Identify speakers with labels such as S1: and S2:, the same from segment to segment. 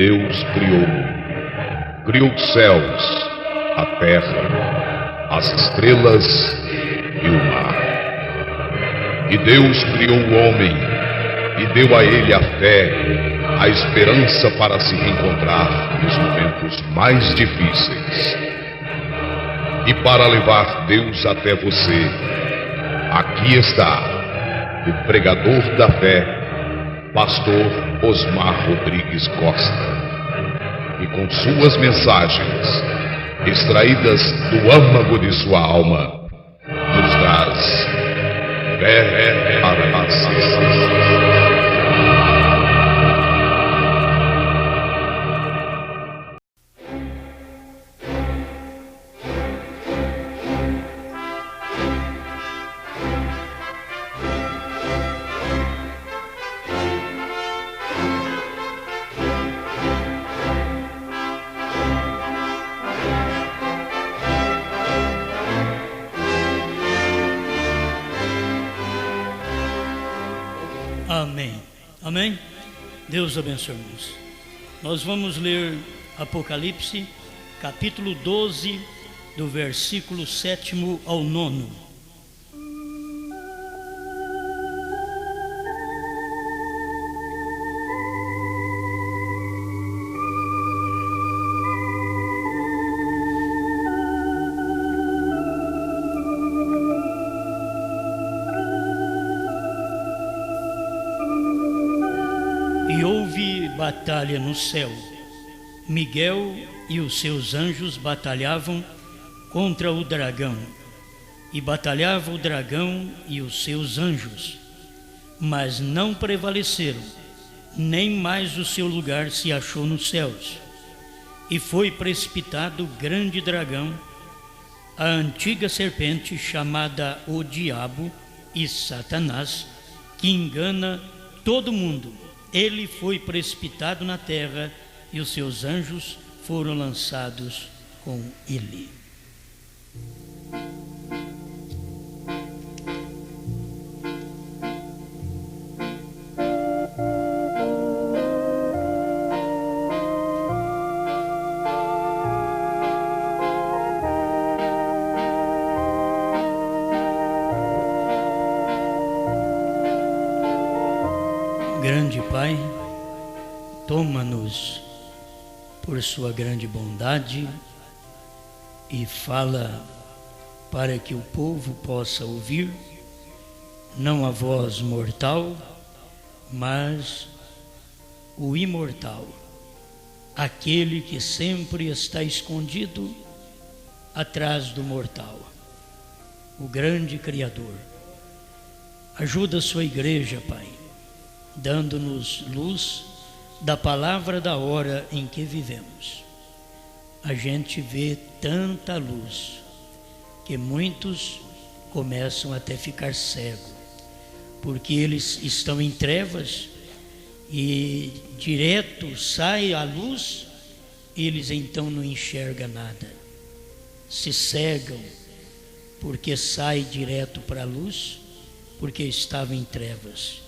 S1: Deus criou os céus, a terra, as estrelas e o mar. E Deus criou o homem e deu a ele a fé, a esperança para se reencontrar nos momentos mais difíceis. E para levar Deus até você, aqui está o pregador da fé, Pastor Osmar Rodrigues Costa, e com suas mensagens, extraídas do âmago de sua alma, nos traz fé para a nação.
S2: Amém. Amém? Deus abençoe, irmãos. Nós vamos ler Apocalipse, capítulo 12, do versículo 7º ao 9º. E houve batalha no céu. Miguel e os seus anjos batalhavam contra o dragão. E batalhava o dragão e os seus anjos, mas não prevaleceram, nem mais o seu lugar se achou nos céus. E foi precipitado o grande dragão, a antiga serpente chamada o Diabo e Satanás, que engana todo mundo. Ele foi precipitado na terra e os seus anjos foram lançados com ele. Grande Pai, toma-nos por sua grande bondade e fala para que o povo possa ouvir, não a voz mortal, mas o imortal, aquele que sempre está escondido atrás do mortal, o grande Criador. Ajuda a sua igreja, Pai, dando-nos luz da palavra da hora em que vivemos. A gente vê tanta luz que muitos começam até ficar cegos, porque eles estão em trevas e direto sai a luz, eles então não enxergam nada, se cegam porque sai direto para a luz, porque estavam em trevas.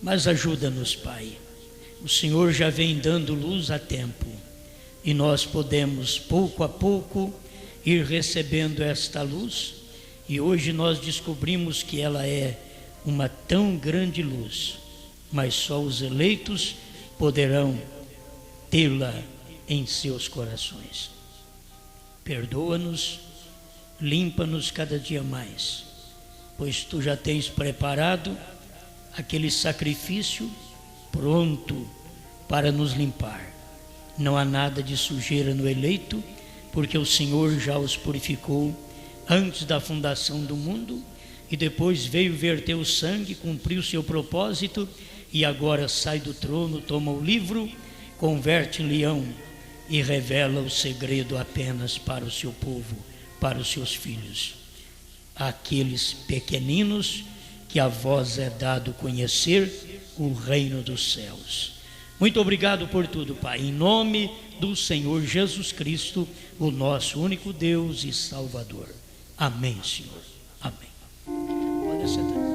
S2: Mas ajuda-nos, Pai. O Senhor já vem dando luz há tempo e nós podemos, pouco a pouco, ir recebendo esta luz. E hoje nós descobrimos que ela é uma tão grande luz, mas só os eleitos poderão tê-la em seus corações. Perdoa-nos, limpa-nos cada dia mais, pois Tu já tens preparado aquele sacrifício pronto para nos limpar. Não há nada de sujeira no eleito, porque o Senhor já os purificou antes da fundação do mundo e depois veio verter o sangue, cumpriu seu propósito e agora sai do trono, toma o livro, converte em leão e revela o segredo apenas para o seu povo, para os seus filhos, aqueles pequeninos que a vós é dado conhecer o reino dos céus. Muito obrigado por tudo, Pai, em nome do Senhor Jesus Cristo, o nosso único Deus e Salvador. Amém, Senhor. Amém. Pode sentar.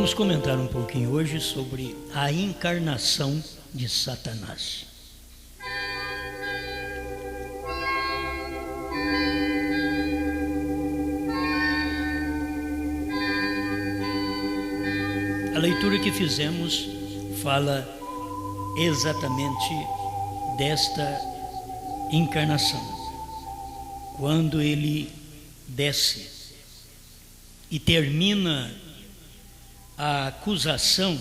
S2: Vamos comentar um pouquinho hoje sobre a encarnação de Satanás. A leitura que fizemos fala exatamente desta encarnação, quando ele desce e termina a acusação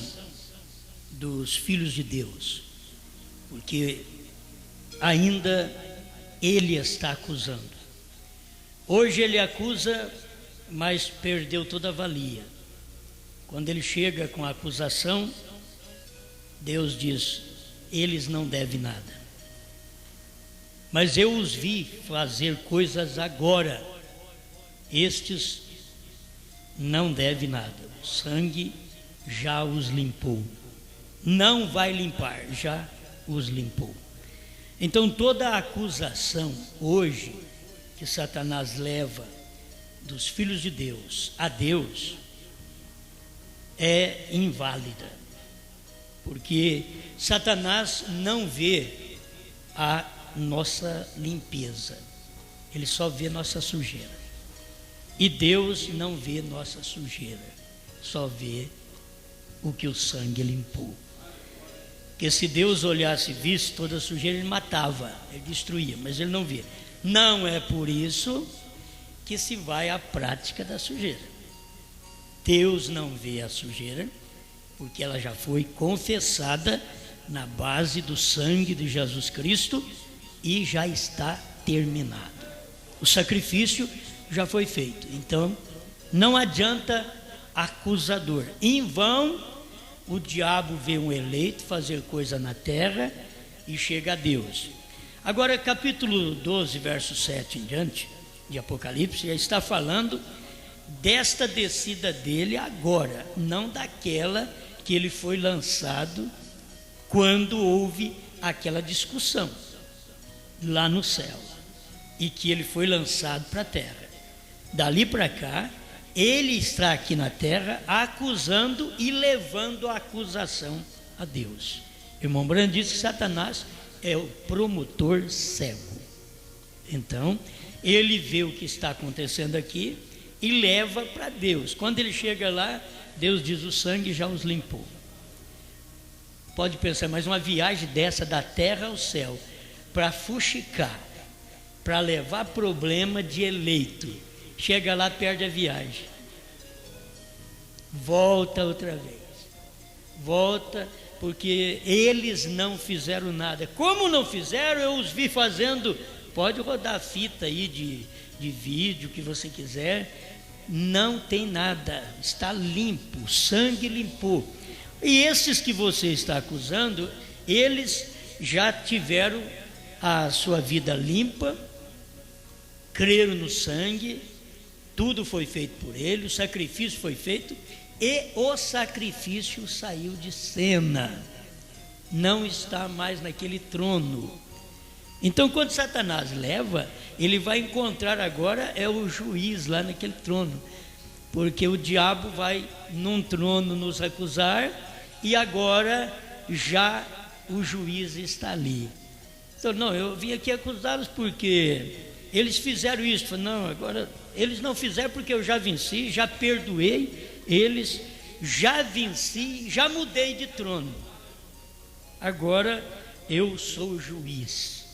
S2: dos filhos de Deus, porque ainda ele está acusando. Hoje ele acusa, mas perdeu toda a valia. Quando ele chega com a acusação, Deus diz: eles não devem nada, mas eu os vi fazer coisas agora, estes não devem nada, o sangue já os limpou, não vai limpar, já os limpou. Então toda a acusação hoje que Satanás leva dos filhos de Deus a Deus é inválida, porque Satanás não vê a nossa limpeza, ele só vê nossa sujeira, e Deus não vê nossa sujeira, só vê o que o sangue limpou. Porque se Deus olhasse e visse toda a sujeira, ele matava, ele destruía, mas ele não vê. Não é por isso que se vai à prática da sujeira. Deus não vê a sujeira, porque ela já foi confessada na base do sangue de Jesus Cristo e já está terminado. O sacrifício já foi feito. Então, não adianta acusador. Em vão, o diabo vê um eleito fazer coisa na terra e chega a Deus. Agora, capítulo 12, verso 7 em diante, de Apocalipse, já está falando desta descida dele agora, não daquela que ele foi lançado quando houve aquela discussão lá no céu, e que ele foi lançado para a terra. Dali para cá, ele está aqui na terra acusando e levando a acusação a Deus. O irmão Brando disse que Satanás é o promotor cego. Então, ele vê o que está acontecendo aqui e leva para Deus. Quando ele chega lá, Deus diz: o sangue já os limpou. Pode pensar, mas uma viagem dessa da terra ao céu, para fuxicar, para levar problema de eleito, chega lá, perde a viagem, volta outra vez, volta, porque eles não fizeram nada. Como não fizeram? Eu os vi fazendo. Pode rodar a fita aí de vídeo que você quiser, não tem nada, está limpo, o sangue limpou. E esses que você está acusando, eles já tiveram a sua vida limpa, creram no sangue, tudo foi feito por ele, o sacrifício foi feito, e o sacrifício saiu de cena, não está mais naquele trono. Então, quando Satanás leva, ele vai encontrar agora é o juiz lá naquele trono, porque o diabo vai num trono nos acusar, e agora já o juiz está ali. Então, não, eu vim aqui acusá-los porque eles fizeram isso. Não, agora eles não fizeram, porque eu já venci, já perdoei eles, já venci, já mudei de trono. Agora eu sou o juiz.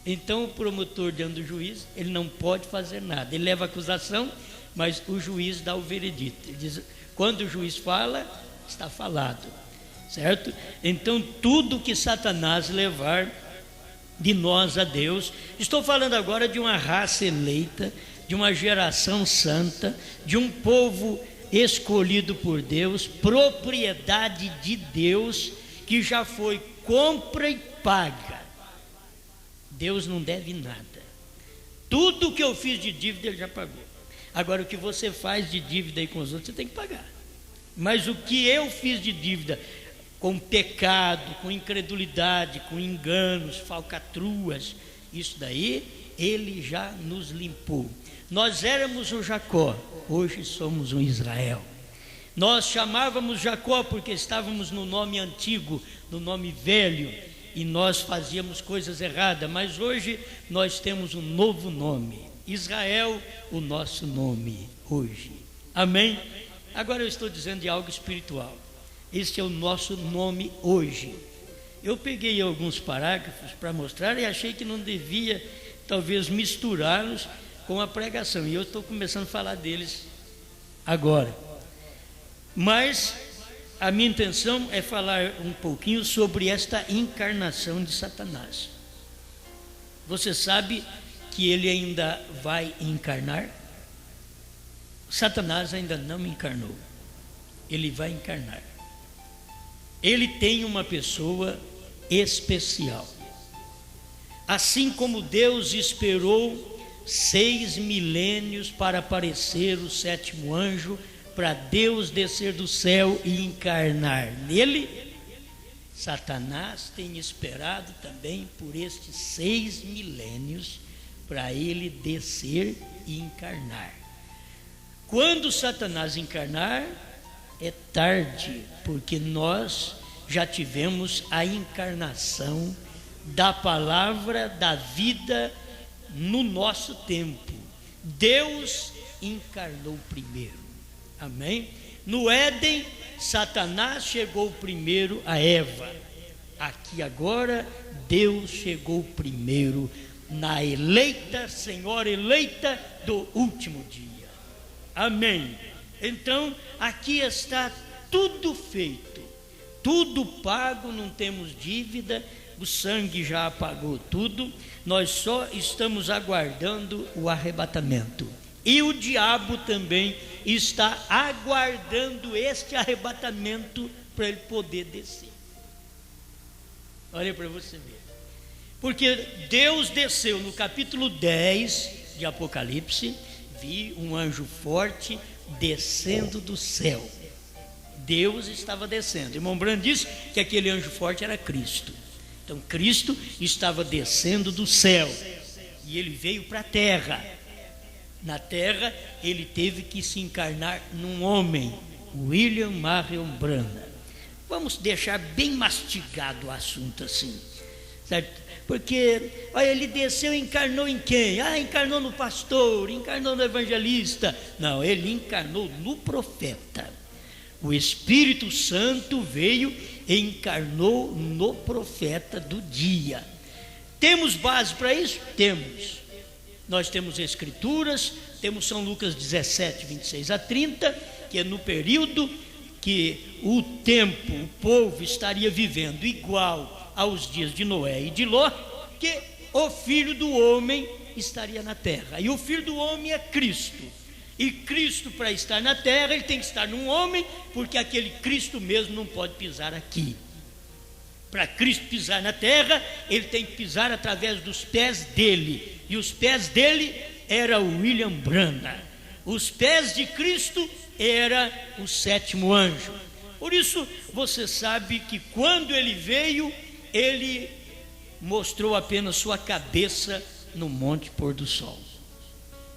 S2: Então o promotor diante do juiz, ele não pode fazer nada, ele leva a acusação, mas o juiz dá o veredito. Ele diz: quando o juiz fala, está falado, certo? Então tudo que Satanás levar de nós a Deus, estou falando agora de uma raça eleita, de uma geração santa, de um povo escolhido por Deus, propriedade de Deus, que já foi compra e paga. Deus não deve nada. Tudo que eu fiz de dívida ele já pagou. Agora, o que você faz de dívida aí com os outros, você tem que pagar. Mas o que eu fiz de dívida com pecado, com incredulidade, com enganos, falcatruas, isso daí ele já nos limpou. Nós éramos um Jacó, hoje somos um Israel. Nós chamávamos Jacó porque estávamos no nome antigo, no nome velho, e nós fazíamos coisas erradas, mas hoje nós temos um novo nome, Israel, o nosso nome hoje. Amém? Agora eu estou dizendo de algo espiritual. Este é o nosso nome hoje. Eu peguei alguns parágrafos para mostrar e achei que não devia, talvez, misturá-los com a pregação. E eu estou começando a falar deles agora. Mas a minha intenção é falar um pouquinho sobre esta encarnação de Satanás. Você sabe que ele ainda vai encarnar? Satanás ainda não encarnou. Ele vai encarnar. Ele tem uma pessoa especial. Assim como Deus esperou 6 milênios para aparecer o 7º anjo, para Deus descer do céu e encarnar nele, Satanás tem esperado também por estes 6 milênios para ele descer e encarnar. Quando Satanás encarnar, é tarde, porque nós já tivemos a encarnação da palavra da vida no nosso tempo. Deus encarnou primeiro. Amém? No Éden, Satanás chegou primeiro a Eva. Aqui agora, Deus chegou primeiro na eleita, Senhora eleita do último dia. Amém? Então, aqui está tudo feito, tudo pago, não temos dívida, o sangue já apagou tudo, nós só estamos aguardando o arrebatamento. E o diabo também está aguardando este arrebatamento para ele poder descer. Olha para você ver. Porque Deus desceu no capítulo 10 de Apocalipse, vi um anjo forte descendo do céu. Deus estava descendo. Irmão Brando disse que aquele anjo forte era Cristo. Então Cristo estava descendo do céu e ele veio para a terra. Na terra ele teve que se encarnar num homem, William Marion Branham. Vamos deixar bem mastigado o assunto assim, certo? Porque, olha, ele desceu e encarnou em quem? Encarnou no pastor, encarnou no evangelista. Não, ele encarnou no profeta. O Espírito Santo veio e encarnou no profeta do dia. Temos base para isso? Temos. Nós temos escrituras, temos São Lucas 17, 26 a 30, que é no período que o tempo, o povo estaria vivendo igual aos dias de Noé e de Ló, que o Filho do Homem estaria na terra. E o Filho do Homem é Cristo. E Cristo, para estar na terra, ele tem que estar num homem, porque aquele Cristo mesmo não pode pisar aqui. Para Cristo pisar na terra, ele tem que pisar através dos pés dele. E os pés dele era o William Branham. Os pés de Cristo era o 7º anjo. Por isso, você sabe que quando ele veio, ele mostrou apenas sua cabeça no Monte Pôr do Sol.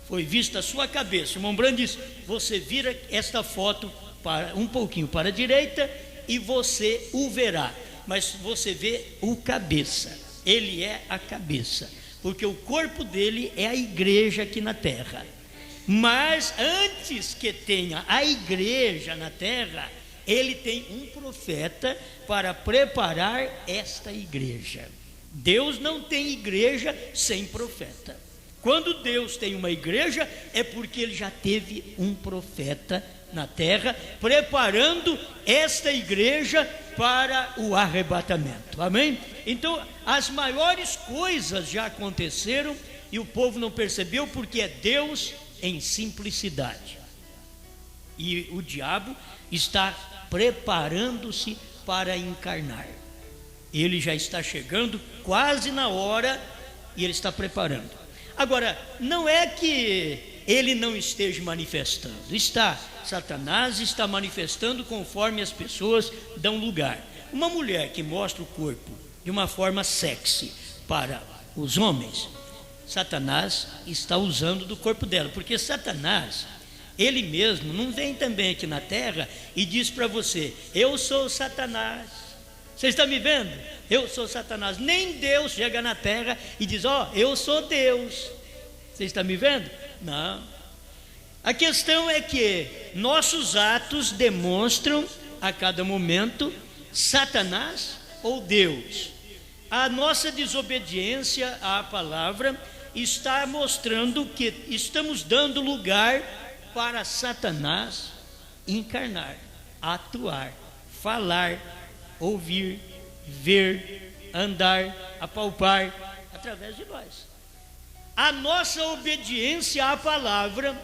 S2: Foi vista a sua cabeça. O irmão Brando disse: você vira esta foto para, um pouquinho para a direita e você o verá. Mas você vê o cabeça. Ele é a cabeça. Porque o corpo dele é a igreja aqui na terra. Mas antes que tenha a igreja na terra, ele tem um profeta para preparar esta igreja. Deus não tem igreja sem profeta. Quando Deus tem uma igreja, é porque ele já teve um profeta na terra, preparando esta igreja para o arrebatamento. Amém? Então, as maiores coisas já aconteceram e o povo não percebeu, porque é Deus em simplicidade. E o diabo está preparando-se para encarnar. Ele já está chegando quase na hora e ele está preparando. Agora, não é que ele não esteja manifestando. Está. Satanás está manifestando conforme as pessoas dão lugar. Uma mulher que mostra o corpo de uma forma sexy para os homens, Satanás está usando do corpo dela, porque Satanás, ele mesmo não vem também aqui na terra e diz para você: eu sou Satanás. Você está me vendo? Eu sou Satanás. Nem Deus chega na terra e diz: ó, eu sou Deus. Você está me vendo? Não. A questão é que nossos atos demonstram a cada momento Satanás ou Deus. A nossa desobediência à palavra está mostrando que estamos dando lugar para Satanás encarnar, atuar, falar, ouvir, ver, andar, apalpar através de nós. A nossa obediência à palavra,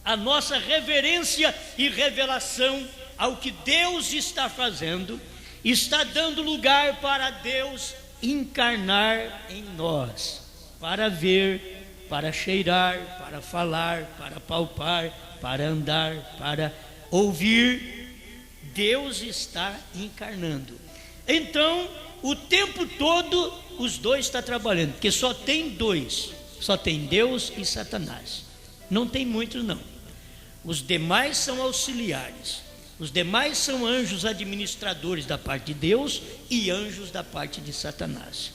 S2: a nossa reverência e revelação ao que Deus está fazendo, está dando lugar para Deus encarnar em nós, para ver, para cheirar, para falar, para palpar, para andar, para ouvir. Deus está encarnando. Então, o tempo todo, os dois estão trabalhando, porque só tem dois, só tem Deus e Satanás. Não tem muitos não. Os demais são auxiliares. Os demais são anjos administradores da parte de Deus e anjos da parte de Satanás.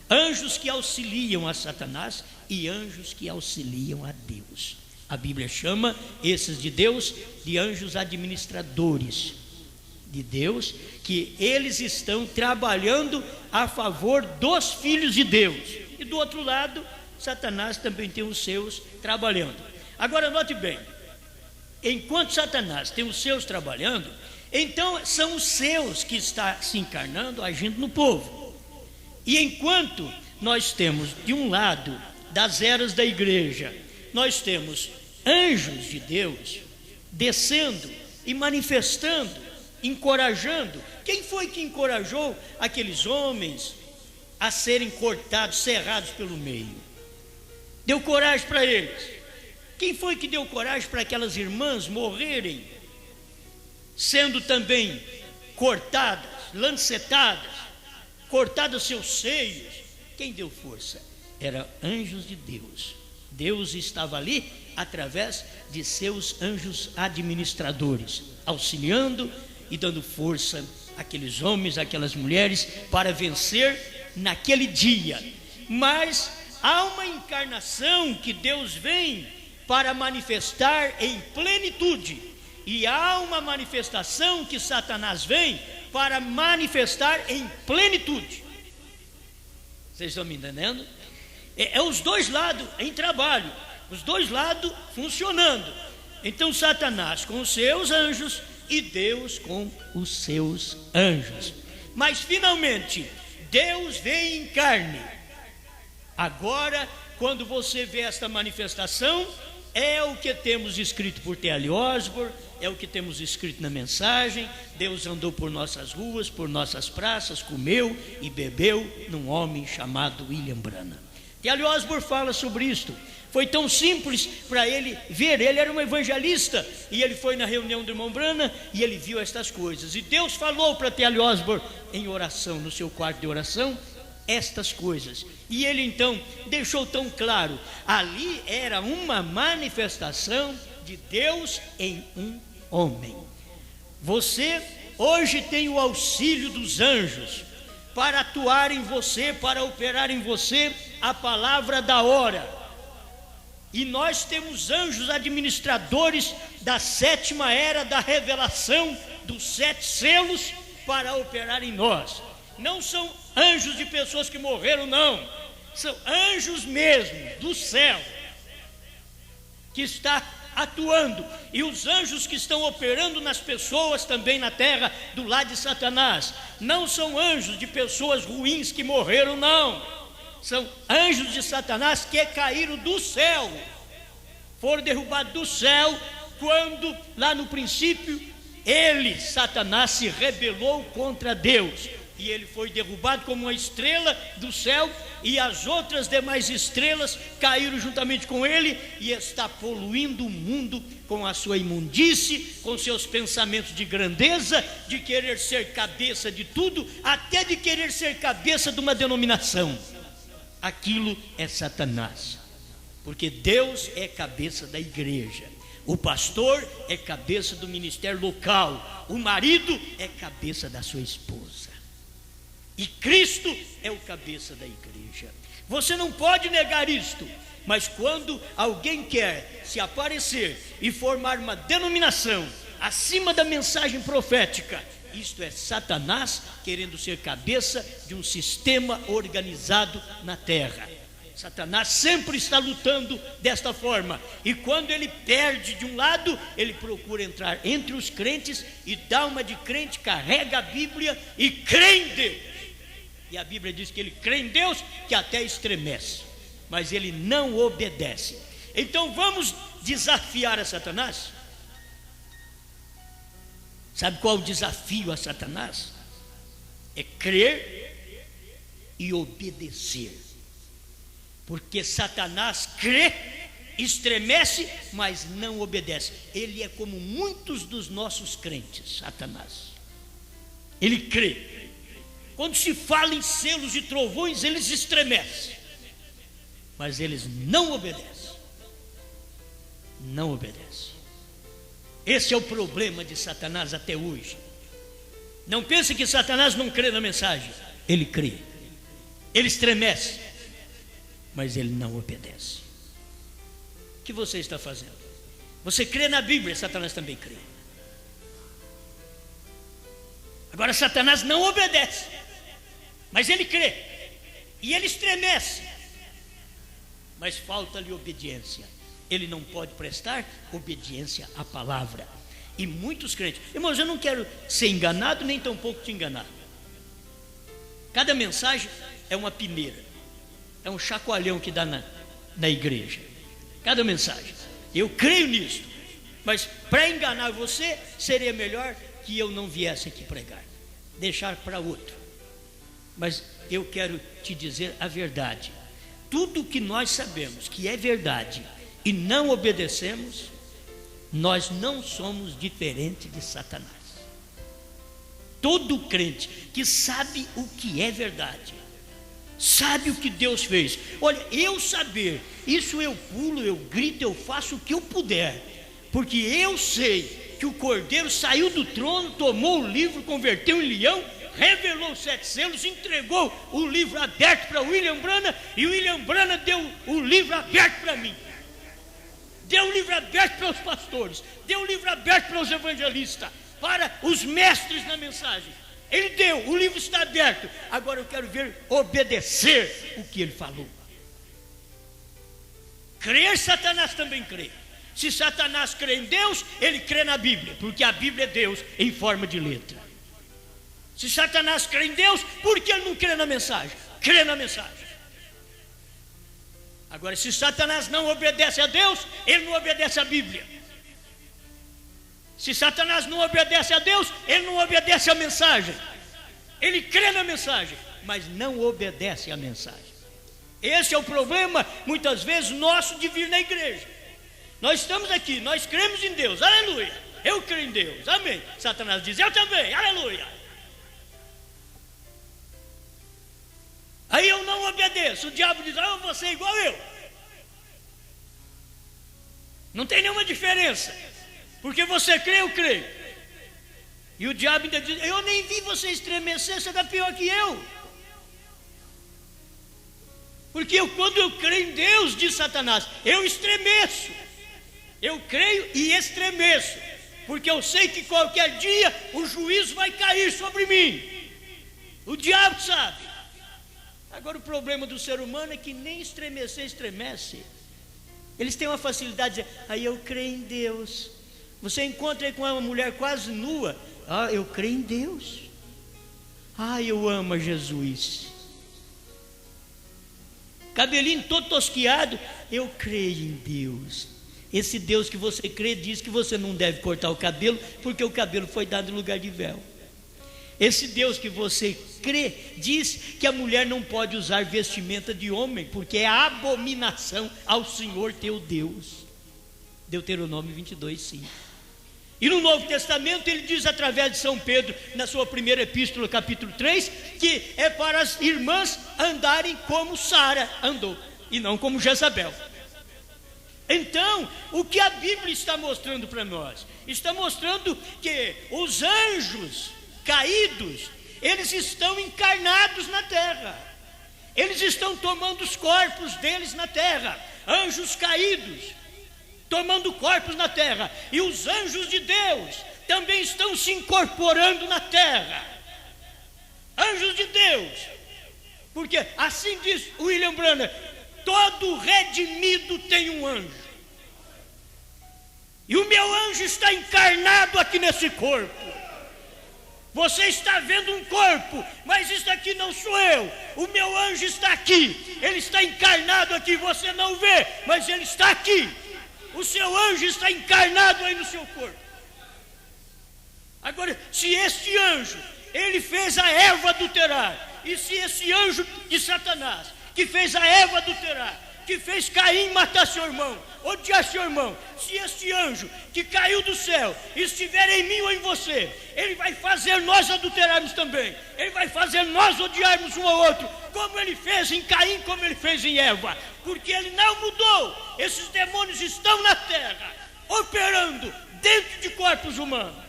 S2: Anjos que auxiliam a Satanás e anjos que auxiliam a Deus. A Bíblia chama esses de Deus de anjos administradores de Deus, que eles estão trabalhando a favor dos filhos de Deus. E do outro lado, Satanás também tem os seus trabalhando. Agora note bem, enquanto Satanás tem os seus trabalhando, então são os seus que está se encarnando, agindo no povo. E enquanto nós temos de um lado das eras da igreja, nós temos anjos de Deus descendo e manifestando, encorajando. Quem foi que encorajou aqueles homens a serem cortados, serrados pelo meio? Deu coragem para eles. Quem foi que deu coragem para aquelas irmãs morrerem, sendo também cortadas, lancetadas, cortados seus seios? Quem deu força? Eram anjos de Deus. Deus estava ali através de seus anjos administradores, auxiliando e dando força àqueles homens, àquelas mulheres, para vencer naquele dia. Mas há uma encarnação que Deus vem para manifestar em plenitude, e há uma manifestação que Satanás vem para manifestar em plenitude. Vocês estão me entendendo? É os dois lados em trabalho, os dois lados funcionando. Então Satanás com os seus anjos e Deus com os seus anjos. Mas finalmente Deus vem em carne. Agora, quando você vê esta manifestação, é o que temos escrito por T.L. Osborne, é o que temos escrito na mensagem. Deus andou por nossas ruas, por nossas praças, comeu e bebeu num homem chamado William Branham. T.L. Osborne fala sobre isto. Foi tão simples para ele ver. Ele era um evangelista e ele foi na reunião do irmão Branham e ele viu estas coisas. E Deus falou para T.L. Osborne em oração, no seu quarto de oração, estas coisas. E ele então deixou tão claro: ali era uma manifestação de Deus em um homem. Você hoje tem o auxílio dos anjos para atuar em você, para operar em você a palavra da hora. E nós temos anjos administradores da sétima era da revelação dos 7 selos para operar em nós. Não são anjos de pessoas que morreram, não. São anjos mesmo do céu que está atuando. E os anjos que estão operando nas pessoas também na terra, do lado de Satanás, não são anjos de pessoas ruins que morreram, não. São anjos de Satanás que caíram do céu, foram derrubados do céu quando lá no princípio ele, Satanás, se rebelou contra Deus. E ele foi derrubado como uma estrela do céu, e as outras demais estrelas caíram juntamente com ele, e está poluindo o mundo com a sua imundície, com seus pensamentos de grandeza, de querer ser cabeça de tudo, até de querer ser cabeça de uma denominação. Aquilo é Satanás, porque Deus é cabeça da igreja. O pastor é cabeça do ministério local, o marido é cabeça da sua esposa, e Cristo é o cabeça da igreja. Você não pode negar isto, mas quando alguém quer se aparecer e formar uma denominação acima da mensagem profética, isto é Satanás querendo ser cabeça de um sistema organizado na terra. Satanás sempre está lutando desta forma, e quando ele perde de um lado, ele procura entrar entre os crentes e dá uma de crente, carrega a Bíblia e crê em Deus. E a Bíblia diz que ele crê em Deus, que até estremece, mas ele não obedece. Então vamos desafiar a Satanás? Sabe qual é o desafio a Satanás? É crer e obedecer. Porque Satanás crê, estremece, mas não obedece. Ele é como muitos dos nossos crentes, Satanás. Ele crê. Quando se fala em selos e trovões, eles estremecem, mas eles não obedecem. Não obedecem. Esse é o problema de Satanás até hoje. Não pense que Satanás não crê na mensagem. Ele crê, ele estremece, mas ele não obedece. O que você está fazendo? Você crê na Bíblia, Satanás também crê. Agora Satanás não obedece, mas ele crê, e ele estremece, mas falta-lhe obediência. Ele não pode prestar obediência à palavra. E muitos crentes, irmãos, eu não quero ser enganado, nem tampouco te enganar. Cada mensagem é uma peneira, é um chacoalhão que dá na igreja. Cada mensagem, eu creio nisso, mas para enganar você, seria melhor que eu não viesse aqui pregar, deixar para outro. Mas eu quero te dizer a verdade. Tudo que nós sabemos que é verdade e não obedecemos, nós não somos diferentes de Satanás. Todo crente que sabe o que é verdade, sabe o que Deus fez. Olha, eu saber, isso eu pulo, eu grito, eu faço o que eu puder, porque eu sei que o Cordeiro saiu do trono, tomou o livro, converteu em leão, revelou os 7 selos, entregou o livro aberto para William Branham, e William Branham deu o livro aberto para mim, deu o livro aberto para os pastores, deu o livro aberto para os evangelistas, para os mestres na mensagem. Ele deu, o livro está aberto. Agora eu quero ver obedecer o que ele falou. Crer, Satanás também crê. Se Satanás crê em Deus, ele crê na Bíblia, porque a Bíblia é Deus em forma de letra. Se Satanás crê em Deus, por que ele não crê na mensagem? Crê na mensagem. Agora, se Satanás não obedece a Deus, ele não obedece a Bíblia. Se Satanás não obedece a Deus, ele não obedece a mensagem. Ele crê na mensagem, mas não obedece a mensagem. Esse é o problema, muitas vezes, nosso de vir na igreja. Nós estamos aqui, nós cremos em Deus, aleluia. Eu creio em Deus, amém. Satanás diz, eu também, aleluia. Aí eu não obedeço, o diabo diz, você é igual eu. Não tem nenhuma diferença, porque você crê, eu creio. E o diabo ainda diz, eu nem vi você estremecer, você está pior que eu. Porque quando eu creio em Deus, diz Satanás, eu estremeço. Eu creio e estremeço, porque eu sei que qualquer dia o juízo vai cair sobre mim. O diabo sabe. Agora o problema do ser humano é que nem estremecer estremece. Eles têm uma facilidade de dizer, aí eu creio em Deus. Você encontra aí com uma mulher quase nua, eu creio em Deus. Eu amo a Jesus. Cabelinho todo tosquiado, eu creio em Deus. Esse Deus que você crê diz que você não deve cortar o cabelo, porque o cabelo foi dado em lugar de véu. Esse Deus que você crê diz que a mulher não pode usar vestimenta de homem, porque é abominação ao Senhor teu Deus. Deuteronômio 22:5. E no Novo Testamento ele diz através de São Pedro, na sua primeira epístola, capítulo 3, que é para as irmãs andarem como Sara andou, e não como Jezabel. Então, o que a Bíblia está mostrando para nós? Está mostrando que os anjos caídos, eles estão encarnados na terra. Eles estão tomando os corpos deles na terra. Anjos caídos, tomando corpos na terra. E os anjos de Deus também estão se incorporando na terra. Anjos de Deus. Porque assim diz William Branham: todo redimido tem um anjo. E o meu anjo está encarnado aqui nesse corpo. Você está vendo um corpo, mas isso aqui não sou eu. O meu anjo está aqui. Ele está encarnado aqui. Você não vê, mas ele está aqui. O seu anjo está encarnado aí no seu corpo. Agora, se este anjo, ele fez a Eva adulterar, e se esse anjo de Satanás, que fez a Eva adulterar, que fez Caim matar seu irmão, odiar seu irmão, se este anjo que caiu do céu estiver em mim ou em você, ele vai fazer nós adulterarmos também. Ele vai fazer nós odiarmos um ao outro, como ele fez em Caim, como ele fez em Eva, porque ele não mudou. Esses demônios estão na terra, operando dentro de corpos humanos.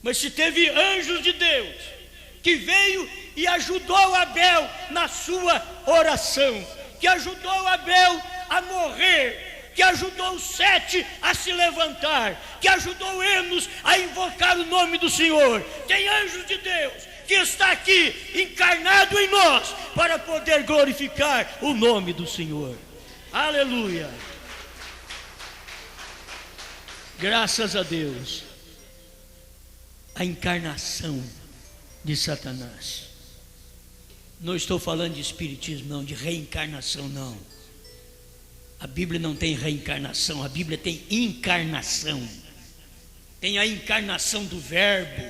S2: Mas se teve anjos de Deus que veio e ajudou Abel na sua oração, que ajudou Abel a morrer, que ajudou Sete a se levantar, que ajudou Enos a invocar o nome do Senhor. Tem anjos de Deus que está aqui encarnado em nós para poder glorificar o nome do Senhor. Aleluia! Graças a Deus. A encarnação de Satanás. Não estou falando de espiritismo, não, de reencarnação, não. A Bíblia não tem reencarnação, a Bíblia tem encarnação. Tem a encarnação do Verbo,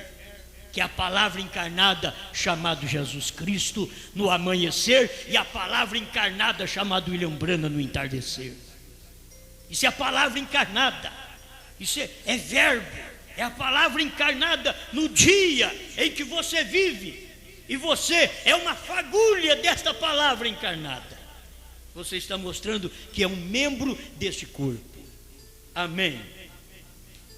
S2: que é a palavra encarnada chamado Jesus Cristo no amanhecer, e a palavra encarnada chamado William Branham no entardecer. Isso é a palavra encarnada. Isso é verbo. É a palavra encarnada no dia em que você vive. E você é uma fagulha desta palavra encarnada. Você está mostrando que é um membro deste corpo. Amém.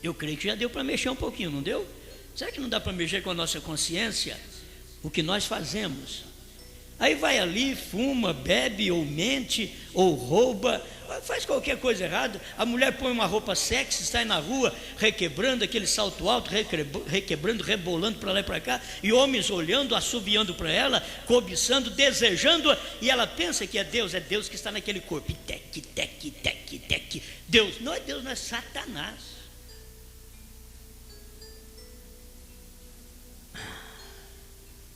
S2: Eu creio que já deu para mexer um pouquinho, não deu? Será que não dá para mexer com a nossa consciência? O que nós fazemos? Aí vai ali, fuma, bebe, ou mente, ou rouba, faz qualquer coisa errada. A mulher põe uma roupa sexy, sai na rua requebrando aquele salto alto, requebrando, rebolando para lá e para cá, e homens olhando, assobiando para ela, cobiçando, desejando, e ela pensa que é Deus que está naquele corpo. E tec, tec, tec, tec. Deus não é Satanás.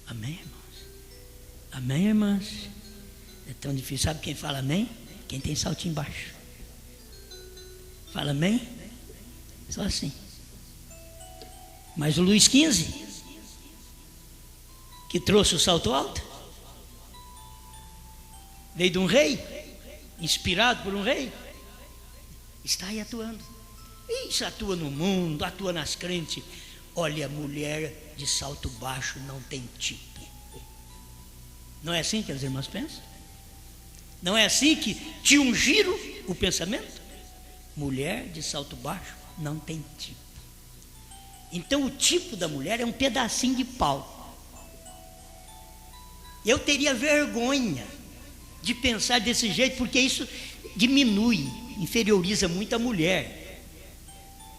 S2: Amém, irmãos? Amém, irmãs? É tão difícil. Sabe quem fala amém? Quem tem saltinho baixo. Fala amém? Só assim. Mas o Luís XV, que trouxe o salto alto, veio de um rei, inspirado por um rei, está aí atuando. Isso atua no mundo, atua nas crentes. Olha, mulher de salto baixo não tem tipo. Não é assim que as irmãs pensam? Não é assim que te ungiram o pensamento? Mulher de salto baixo não tem tipo. Então o tipo da mulher é um pedacinho de pau. Eu teria vergonha de pensar desse jeito, porque isso diminui, inferioriza muito a mulher.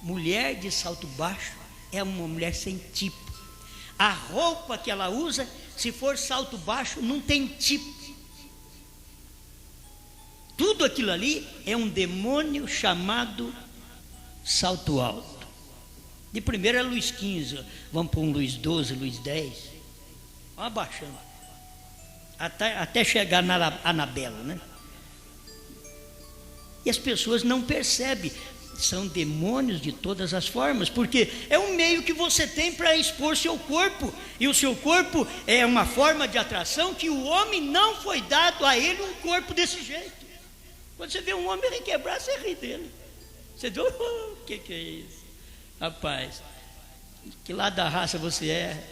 S2: Mulher de salto baixo é uma mulher sem tipo. A roupa que ela usa, se for salto baixo, não tem tipo. Tudo aquilo ali é um demônio chamado salto alto. De primeiro é Luís XV, vamos para um Luís XII, Luís X. Vamos abaixando. Até chegar na Anabela, né? E as pessoas não percebem. São demônios de todas as formas, porque é um meio que você tem para expor seu corpo, e o seu corpo é uma forma de atração que o homem não foi dado a ele um corpo desse jeito. Quando você vê um homem requebrar, você ri dele. Você diz, o que é isso? Rapaz, que lado da raça você é?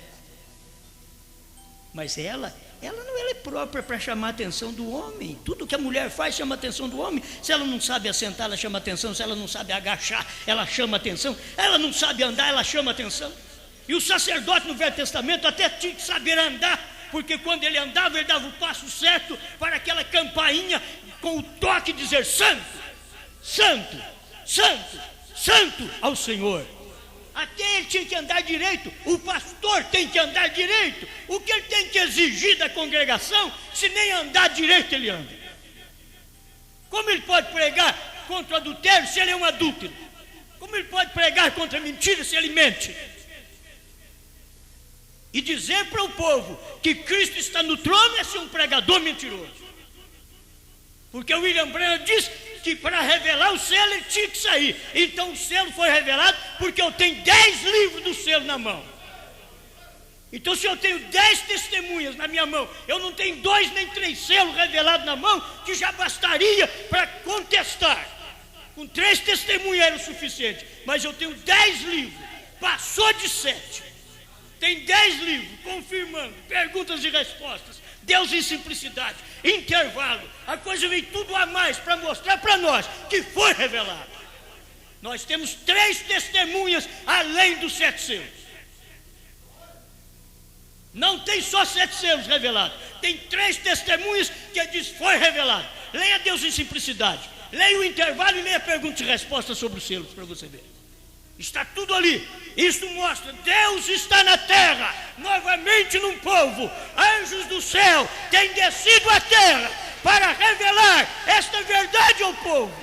S2: Mas ela ela não é própria para chamar a atenção do homem. Tudo que a mulher faz chama a atenção do homem. Se ela não sabe assentar, ela chama a atenção. Se ela não sabe agachar, ela chama a atenção. Ela não sabe andar, ela chama a atenção. E o sacerdote no Velho Testamento até tinha que saber andar, porque quando ele andava, ele dava o passo certo para aquela campainha com o toque dizer: santo, santo, santo, santo ao Senhor. Até ele tinha que andar direito. O pastor tem que andar direito. O que ele tem que exigir da congregação, se nem andar direito ele anda? Como ele pode pregar contra o adultério se ele é um adúltero? Como ele pode pregar contra a mentira se ele mente? E dizer para o povo que Cristo está no trono é ser um pregador mentiroso. Porque o William Branham disse que para revelar o selo ele tinha que sair. Então o selo foi revelado porque eu tenho 10 livros do selo na mão. Então se eu tenho 10 testemunhas na minha mão, eu não tenho 2 nem 3 selos revelados na mão, que já bastaria para contestar. Com 3 testemunhas era o suficiente. Mas eu tenho 10 livros, passou de 7. Tem 10 livros confirmando, perguntas e respostas, Deus em simplicidade, intervalo, a coisa vem tudo a mais para mostrar para nós que foi revelado. Nós temos 3 testemunhas além dos 7 selos. Não tem só 7 selos revelados, tem 3 testemunhas que diz foi revelado. Leia Deus em simplicidade, leia o intervalo e leia perguntas e respostas sobre os selos para você ver. Está tudo ali. Isso mostra, Deus está na terra, novamente num povo. Anjos do céu têm descido à terra para revelar esta verdade ao povo.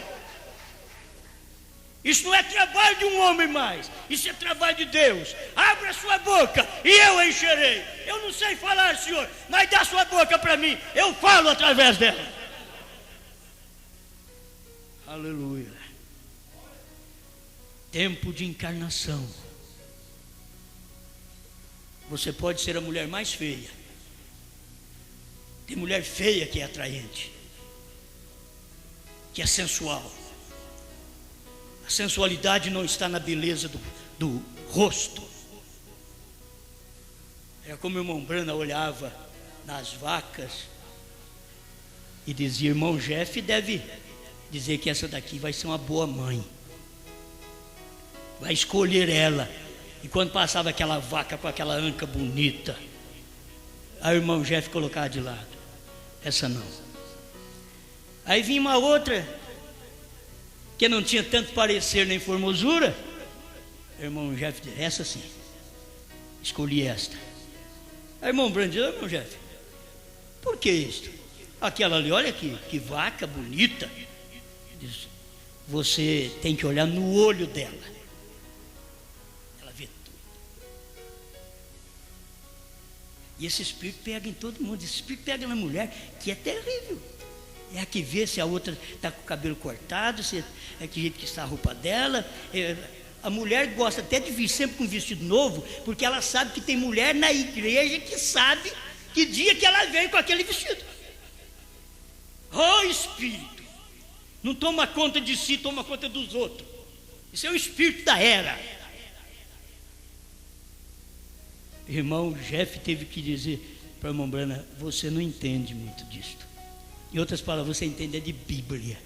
S2: Isso não é trabalho de um homem mais, isso é trabalho de Deus. Abra sua boca e eu a encherei. Eu não sei falar, Senhor, mas dá sua boca para mim, eu falo através dela. Aleluia. Tempo de encarnação. Você pode ser a mulher mais feia. Tem mulher feia que é atraente, que é sensual. A sensualidade não está na beleza do rosto. É como o irmão Brana olhava nas vacas e dizia: irmão Jeff deve dizer que essa daqui vai ser uma boa mãe, vai escolher ela. E quando passava aquela vaca com aquela anca bonita, aí o irmão Jeff colocava de lado: essa não. Aí vinha uma outra que não tinha tanto parecer nem formosura, o irmão Jeff dizia: essa sim, escolhi esta. Aí o irmão Brando dizia: irmão Jeff, por que isto? Aquela ali, olha que vaca bonita. Diz: você tem que olhar no olho dela. E esse espírito pega em todo mundo. Esse espírito pega na mulher, que é terrível. É a que vê se a outra está com o cabelo cortado, se é que jeito que está a roupa dela. A mulher gosta até de vir sempre com um vestido novo, porque ela sabe que tem mulher na igreja que sabe que dia que ela veio com aquele vestido. Oh, espírito! Não toma conta de si, toma conta dos outros. Isso é o espírito da era. Irmão Jeff teve que dizer para a irmã Brana: você não entende muito disto. Em outras palavras, você entende de Bíblia,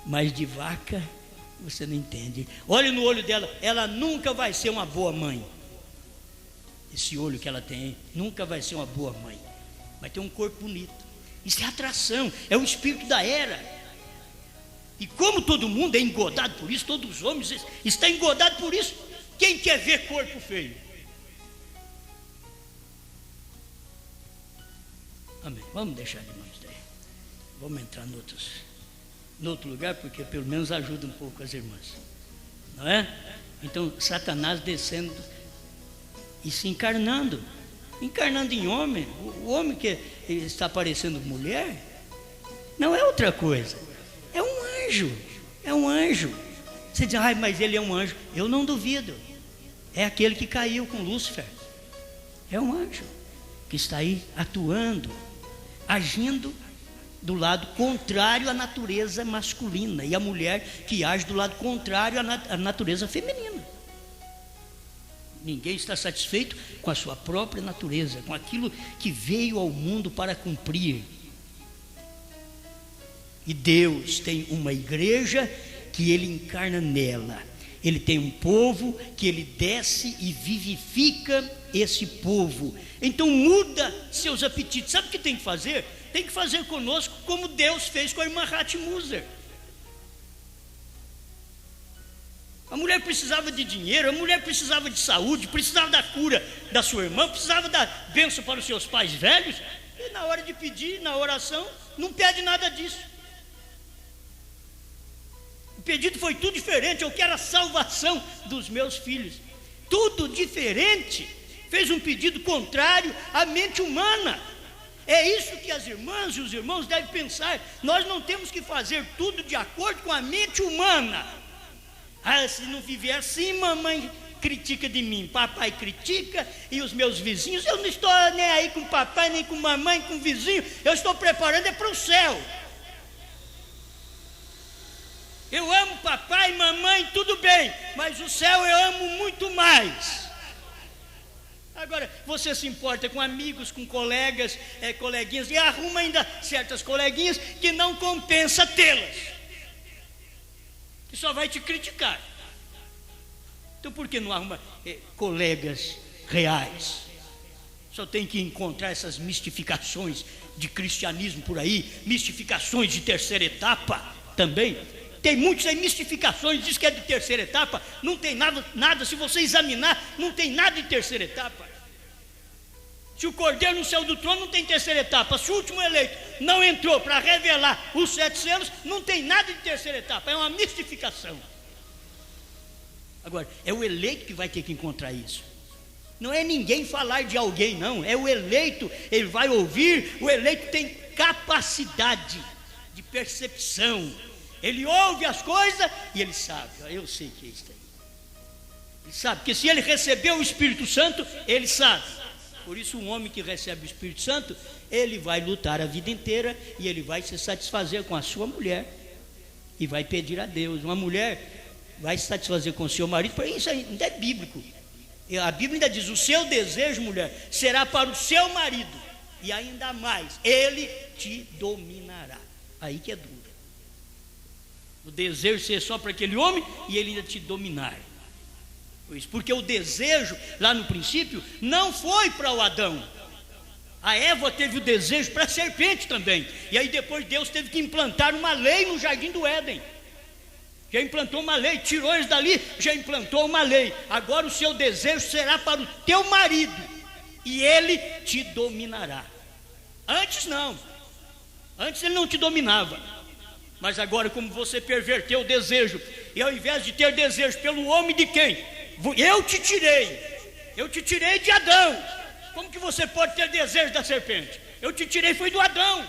S2: mas de vaca você não entende. Olhe no olho dela, ela nunca vai ser uma boa mãe. Esse olho que ela tem nunca vai ser uma boa mãe. Vai ter um corpo bonito. Isso é atração, é o espírito da era. E como todo mundo é engodado por isso, todos os homens estão engodados por isso. Quem quer ver corpo feio? Amém. Vamos deixar de mão isso daí. Vamos entrar no outro lugar, porque pelo menos ajuda um pouco as irmãs, não é? Então Satanás descendo e se encarnando em homem. O homem que está parecendo mulher não é outra coisa, é um anjo. É um anjo. Você diz: ai, mas ele é um anjo. Eu não duvido. É aquele que caiu com Lúcifer. É um anjo que está aí atuando, agindo do lado contrário à natureza masculina, e a mulher que age do lado contrário à natureza feminina. Ninguém está satisfeito com a sua própria natureza, com aquilo que veio ao mundo para cumprir. E Deus tem uma igreja que Ele encarna nela. Ele tem um povo que Ele desce e vivifica esse povo. Então muda seus apetites. Sabe o que tem que fazer? Tem que fazer conosco como Deus fez com a irmã Ratmuser. A mulher precisava de dinheiro, a mulher precisava de saúde, precisava da cura da sua irmã, precisava da bênção para os seus pais velhos. E na hora de pedir, na oração, não pede nada disso. O pedido foi tudo diferente. Eu quero a salvação dos meus filhos. Tudo diferente. Fez um pedido contrário à mente humana. É isso que as irmãs e os irmãos devem pensar. Nós não temos que fazer tudo de acordo com a mente humana. Ah, se não viver assim, mamãe critica de mim, papai critica, e os meus vizinhos, eu não estou nem aí com papai, nem com mamãe, com vizinho, eu estou preparando é para o céu. Eu amo papai, mamãe, tudo bem, mas o céu eu amo muito mais. Agora, você se importa com amigos, com colegas, coleguinhas, e arruma ainda certas coleguinhas que não compensa tê-las, que só vai te criticar. Então por que não arruma colegas reais? Só tem que encontrar essas mistificações de cristianismo por aí, mistificações de terceira etapa também. Tem muitas aí mistificações, diz que é de terceira etapa, não tem nada, se você examinar, não tem nada de terceira etapa. Se o cordeiro não saiu do trono, não tem terceira etapa. Se o último eleito não entrou para revelar os 7 selos, não tem nada de terceira etapa, é uma mistificação. Agora, é o eleito que vai ter que encontrar isso. Não é ninguém falar de alguém, não, é o eleito, ele vai ouvir, o eleito tem capacidade de percepção. Ele ouve as coisas e ele sabe, eu sei que é isso aí. Ele sabe, porque se ele recebeu o Espírito Santo, ele sabe. Por isso um homem que recebe o Espírito Santo, ele vai lutar a vida inteira e ele vai se satisfazer com a sua mulher e vai pedir a Deus. Uma mulher vai se satisfazer com o seu marido, porque isso ainda é bíblico. A Bíblia ainda diz, o seu desejo, mulher, será para o seu marido, e ainda mais, ele te dominará. Aí que é duro. O desejo ser só para aquele homem e ele ainda te dominar. Porque o desejo, lá no princípio, não foi para o Adão. A Eva teve o desejo para a serpente também. E aí depois Deus teve que implantar uma lei no jardim do Éden. Já implantou uma lei, tirou eles dali, já implantou uma lei. Agora o seu desejo será para o teu marido, e ele te dominará. Antes não. Antes ele não te dominava. Mas agora, como você perverteu o desejo, e ao invés de ter desejo pelo homem de quem? Eu te tirei de Adão. Como que você pode ter desejo da serpente? Eu te tirei, foi do Adão.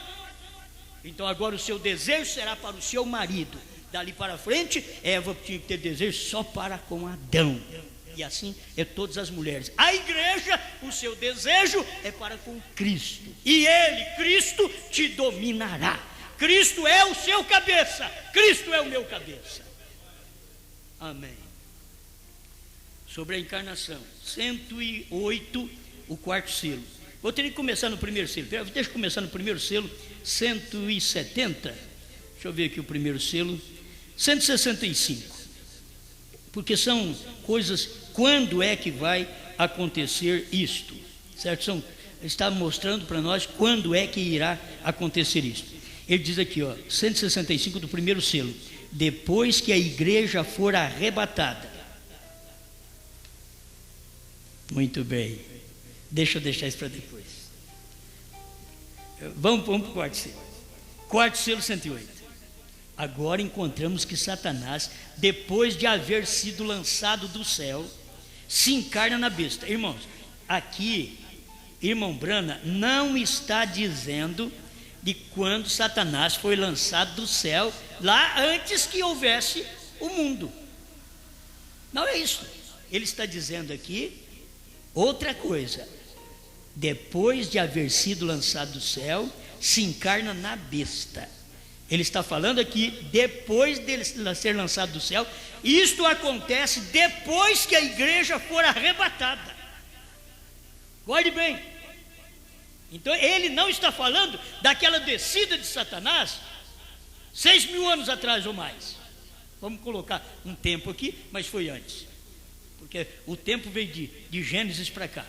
S2: Então agora o seu desejo será para o seu marido. Dali para frente, Eva tinha que ter desejo só para com Adão. E assim é todas as mulheres. A igreja, o seu desejo é para com Cristo. E ele, Cristo, te dominará. Cristo é o seu cabeça, Cristo é o meu cabeça. Amém. Sobre a encarnação, 108, o quarto selo. Vou ter que começar no primeiro selo. Deixa eu começar no primeiro selo, 170. Deixa eu ver aqui o primeiro selo, 165. Porque são coisas, quando é que vai acontecer isto? Certo? Está mostrando para nós quando é que irá acontecer isto. Ele diz aqui, 165 do primeiro selo. Depois que a igreja for arrebatada. Muito bem. Deixa eu deixar isso para depois. Vamos para o quarto selo. Quarto selo, 108. Agora encontramos que Satanás, depois de haver sido lançado do céu, se encarna na besta. Irmãos, aqui, irmão Brana, não está dizendo de quando Satanás foi lançado do céu, lá antes que houvesse o mundo. Não é isso. Ele está dizendo aqui outra coisa. Depois de haver sido lançado do céu, se encarna na besta. Ele está falando aqui depois dele ser lançado do céu. Isto acontece depois que a igreja for arrebatada. Guarde bem. Então ele não está falando daquela descida de Satanás 6.000 anos atrás ou mais. Vamos colocar um tempo aqui, mas foi antes, porque o tempo veio de Gênesis para cá,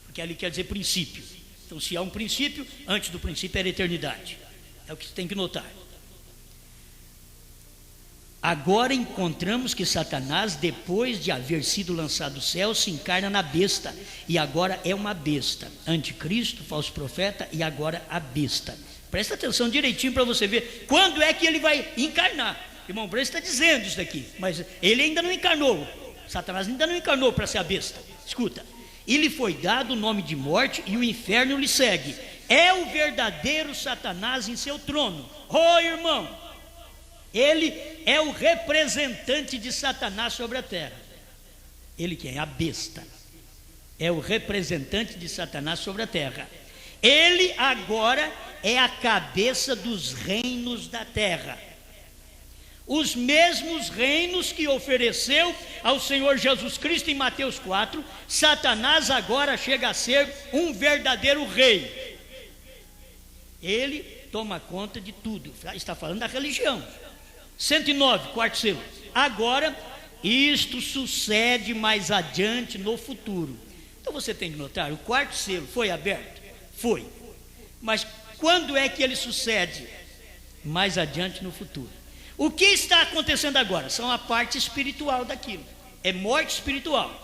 S2: porque ali quer dizer princípio. Então se há um princípio, antes do princípio era eternidade. É o que você tem que notar. Agora encontramos que Satanás, depois de haver sido lançado do céu, se encarna na besta, e agora é uma besta, anticristo, falso profeta, e agora a besta. Presta atenção direitinho para você ver quando é que ele vai encarnar. Irmão Branco está dizendo isso daqui, mas ele ainda não encarnou. Satanás ainda não encarnou para ser a besta. Escuta, e lhe foi dado o nome de morte, e o inferno lhe segue. É o verdadeiro Satanás em seu trono. Oh, irmão, ele é o representante de Satanás sobre a terra. Ele quem é? A besta. É o representante de Satanás sobre a terra. Ele agora é a cabeça dos reinos da terra. Os mesmos reinos que ofereceu ao Senhor Jesus Cristo em Mateus 4, Satanás agora chega a ser um verdadeiro rei. Ele toma conta de tudo. Está falando da religião. 109, quarto selo. Agora, isto sucede mais adiante no futuro. Então você tem que notar, o quarto selo foi aberto? Foi. Mas quando é que ele sucede? Mais adiante no futuro. O que está acontecendo agora? São a parte espiritual daquilo. É morte espiritual.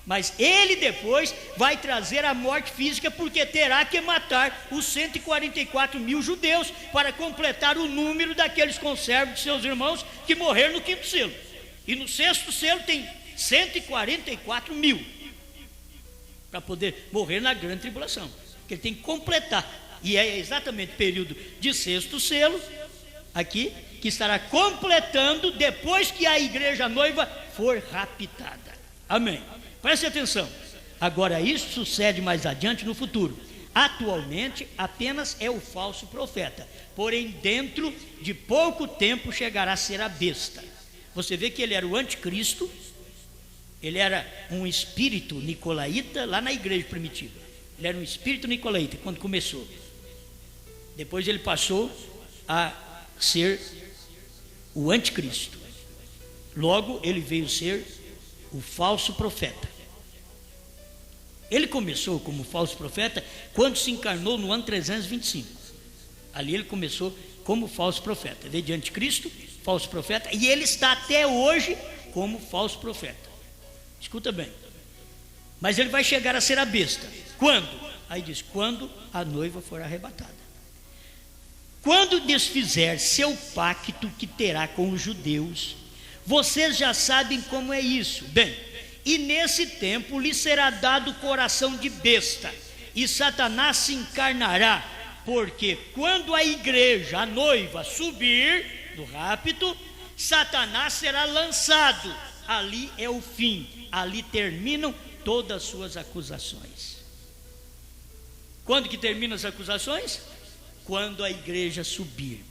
S2: Mas ele depois vai trazer a morte física, porque terá que matar os 144 mil judeus para completar o número daqueles conservos de seus irmãos que morreram no quinto selo. E no sexto selo tem 144 mil para poder morrer na grande tribulação, porque ele tem que completar. E é exatamente o período de sexto selo aqui que estará completando depois que a igreja noiva for raptada. Amém. Preste atenção. Agora isso sucede mais adiante no futuro. Atualmente apenas é o falso profeta, porém dentro de pouco tempo chegará a ser a besta. Você vê que ele era o anticristo. Ele era um espírito nicolaíta lá na igreja primitiva. Ele era um espírito nicolaíta quando começou. Depois ele passou a ser o anticristo. Logo ele veio ser o falso profeta. Ele começou como falso profeta quando se encarnou no ano 325. Ali ele começou como falso profeta. Veio de anticristo, falso profeta, e ele está até hoje como falso profeta. Escuta bem. Mas ele vai chegar a ser a besta. Quando? Aí diz, quando a noiva for arrebatada. Quando desfizer seu pacto que terá com os judeus. Vocês já sabem como é isso. Bem, e nesse tempo lhe será dado coração de besta, e Satanás se encarnará, porque quando a igreja, a noiva, subir do rapto, Satanás será lançado. Ali é o fim, ali terminam todas as suas acusações. Quando que terminam as acusações? Quando a igreja subir.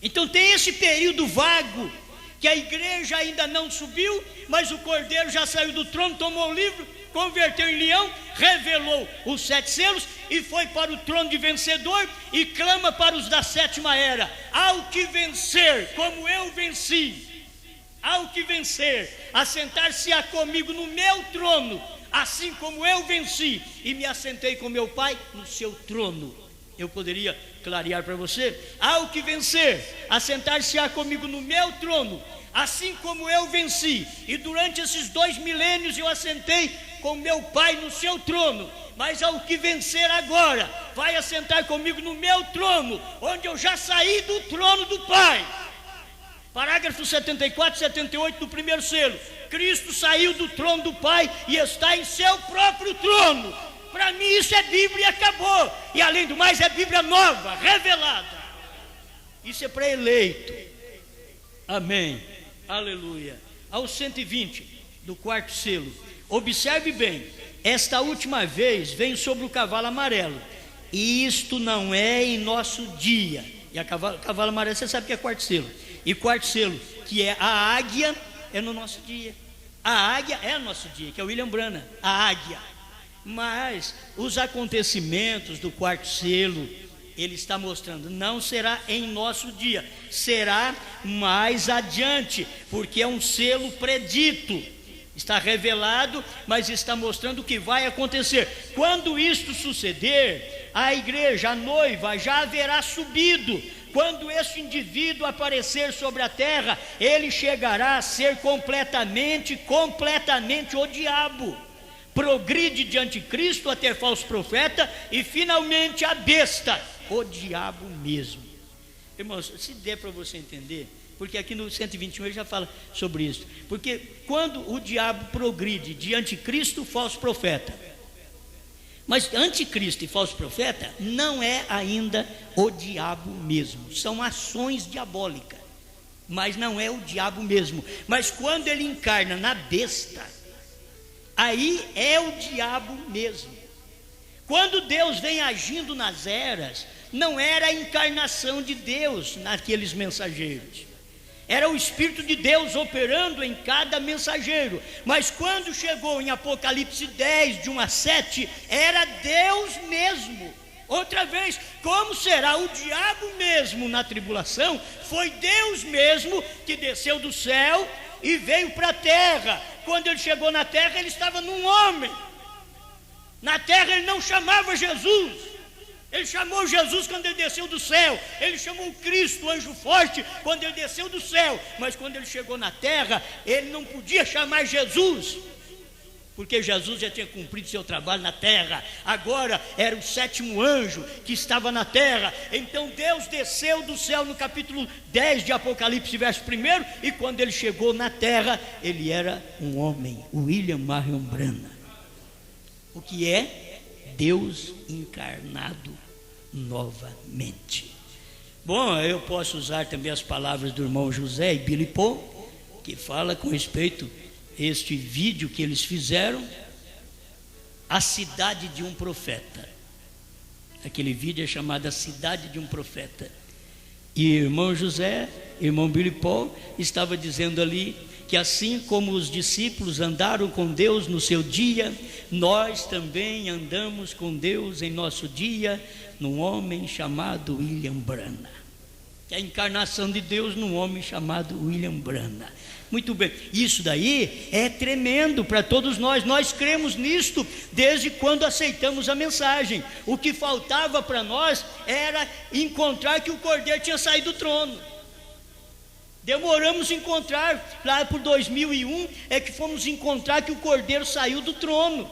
S2: Então tem esse período vago, que a igreja ainda não subiu, mas o cordeiro já saiu do trono, tomou o livro, converteu em leão, revelou os 7 selos e foi para o trono de vencedor e clama para os da sétima era: ao que vencer, como eu venci, ao que vencer, assentar-se-á comigo no meu trono, assim como eu venci e me assentei com meu Pai no seu trono. Eu poderia clarear para você: ao que vencer, assentar-se-á comigo no meu trono, assim como eu venci, e durante esses 2 milênios eu assentei com meu Pai no seu trono. Mas ao que vencer agora, vai assentar comigo no meu trono, onde eu já saí do trono do Pai. Parágrafo 74 e 78 do primeiro selo. Cristo saiu do trono do Pai e está em seu próprio trono. Para mim isso é Bíblia e acabou. E além do mais é Bíblia nova, revelada. Isso é para eleito. Amém, aleluia. Ao 120 do quarto selo. Observe bem, esta última vez vem sobre o cavalo amarelo. E isto não é em nosso dia. E a cavalo amarelo, você sabe que é quarto selo. E quarto selo, que é a águia, é no nosso dia. A águia é no nosso dia, que é o William Branham, a águia. Mas os acontecimentos do quarto selo, ele está mostrando, não será em nosso dia, será mais adiante, porque é um selo predito, está revelado, mas está mostrando o que vai acontecer. Quando isto suceder, a igreja, a noiva, já haverá subido. Quando esse indivíduo aparecer sobre a terra, ele chegará a ser completamente o diabo. Progride de anticristo até falso profeta e finalmente a besta, o diabo mesmo. Irmãos, se der para você entender, porque aqui no 121 ele já fala sobre isso, porque quando o diabo progride de anticristo, falso profeta, mas anticristo e falso profeta não é ainda o diabo mesmo, são ações diabólicas, mas não é o diabo mesmo. Mas quando ele encarna na besta, aí é o diabo mesmo. Quando Deus vem agindo nas eras, não era a encarnação de Deus naqueles mensageiros, era o Espírito de Deus operando em cada mensageiro. Mas quando chegou em Apocalipse 10, de 1 a 7, era Deus mesmo. Outra vez, como será o diabo mesmo na tribulação? Foi Deus mesmo que desceu do céu e veio para a terra. Quando ele chegou na terra, ele estava num homem. Na terra ele não chamava Jesus. Ele chamou Jesus quando ele desceu do céu. Ele chamou Cristo, o anjo forte, quando ele desceu do céu. Mas quando ele chegou na terra, ele não podia chamar Jesus, porque Jesus já tinha cumprido seu trabalho na terra. Agora era o sétimo anjo que estava na terra. Então Deus desceu do céu no capítulo 10 de Apocalipse, verso 1. E quando ele chegou na terra, ele era um homem, William Marion Branham. O que é? Deus encarnado novamente. Bom, eu posso usar também as palavras do irmão José e Billy Paul, que fala com respeito a este vídeo que eles fizeram, A Cidade de um Profeta. Aquele vídeo é chamado A Cidade de um Profeta. E irmão José, irmão Billy Paul, estava dizendo ali que assim como os discípulos andaram com Deus no seu dia, nós também andamos com Deus em nosso dia, num homem chamado William Branham. É a encarnação de Deus num homem chamado William Branham. Muito bem, isso daí é tremendo para todos nós. Nós cremos nisto desde quando aceitamos a mensagem. O que faltava para nós era encontrar que o Cordeiro tinha saído do trono. Demoramos a encontrar, lá por 2001 é que fomos encontrar que o Cordeiro saiu do trono.